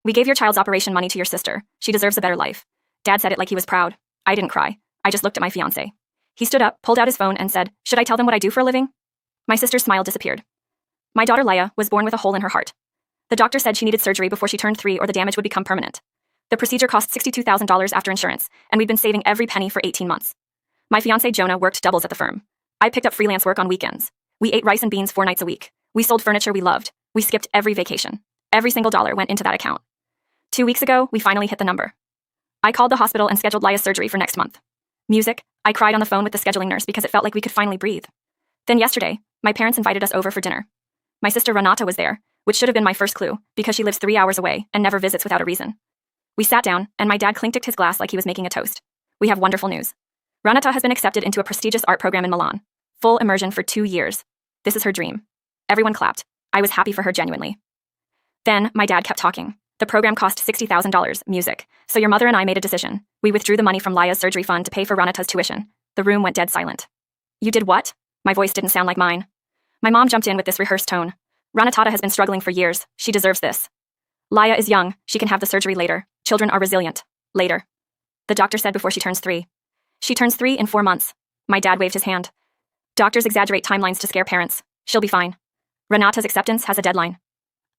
We gave your child's operation money to your sister. She deserves a better life. Dad said it like he was proud. I didn't cry. I just looked at my fiancé. He stood up, pulled out his phone, and said, "Should I tell them what I do for a living?" My sister's smile disappeared. My daughter Leia was born with a hole in her heart. The doctor said she needed surgery before she turned 3 or the damage would become permanent. The procedure cost $62,000 after insurance, and we'd been saving every penny for 18 months. My fiancé Jonah worked doubles at the firm. I picked up freelance work on weekends. We ate rice and beans 4 nights a week. We sold furniture we loved. We skipped every vacation. Every single dollar went into that account. 2 weeks ago, we finally hit the number. I called the hospital and scheduled Leia's surgery for next month. Music. I cried on the phone with the scheduling nurse because it felt like we could finally breathe. Then yesterday, my parents invited us over for dinner. My sister Renata was there, which should have been my first clue, because she lives 3 hours away and never visits without a reason. We sat down, and my dad clinked his glass like he was making a toast. We have wonderful news. Renata has been accepted into a prestigious art program in Milan. Full immersion for 2 years. This is her dream. Everyone clapped. I was happy for her genuinely. Then, my dad kept talking. The program cost $60,000, music, so your mother and I made a decision. We withdrew the money from Leia's surgery fund to pay for Renata's tuition. The room went dead silent. You did what? My voice didn't sound like mine. My mom jumped in with this rehearsed tone. Renata has been struggling for years. She deserves this. Leia is young. She can have the surgery later. Children are resilient. Later. The doctor said before she turns 3. She turns 3 in 4 months. My dad waved his hand. Doctors exaggerate timelines to scare parents. She'll be fine. Renata's acceptance has a deadline.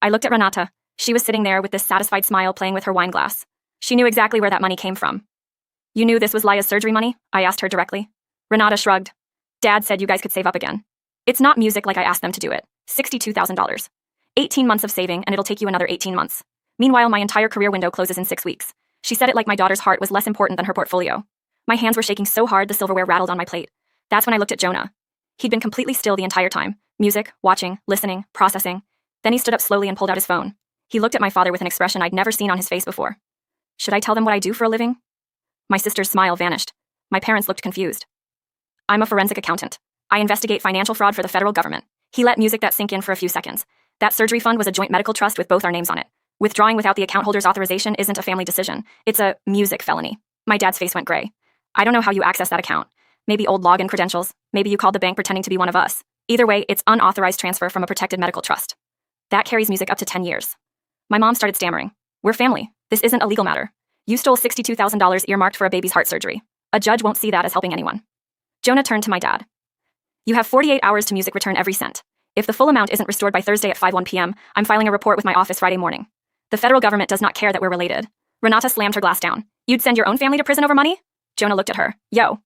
I looked at Renata. She was sitting there with this satisfied smile playing with her wine glass. She knew exactly where that money came from. You knew this was Leia's surgery money? I asked her directly. Renata shrugged. Dad said you guys could save up again. It's not music like I asked them to do it. $62,000. 18 months of saving, and it'll take you another 18 months. Meanwhile, my entire career window closes in 6 weeks. She said it like my daughter's heart was less important than her portfolio. My hands were shaking so hard the silverware rattled on my plate. That's when I looked at Jonah. He'd been completely still the entire time. Music, watching, listening, processing. Then he stood up slowly and pulled out his phone. He looked at my father with an expression I'd never seen on his face before. Should I tell them what I do for a living? My sister's smile vanished. My parents looked confused. I'm a forensic accountant. I investigate financial fraud for the federal government. He let music that sink in for a few seconds. That surgery fund was a joint medical trust with both our names on it. Withdrawing without the account holder's authorization isn't a family decision. It's a music felony. My dad's face went gray. I don't know how you access that account. Maybe old login credentials. Maybe you called the bank pretending to be one of us. Either way, it's unauthorized transfer from a protected medical trust. That carries music up to 10 years. My mom started stammering. We're family. This isn't a legal matter. You stole $62,000 earmarked for a baby's heart surgery. A judge won't see that as helping anyone. Jonah turned to my dad. You have 48 hours to music return every cent. If the full amount isn't restored by Thursday at 5:01 p.m., I'm filing a report with my office Friday morning. The federal government does not care that we're related. Renata slammed her glass down. You'd send your own family to prison over money? Jonah looked at her. Yo,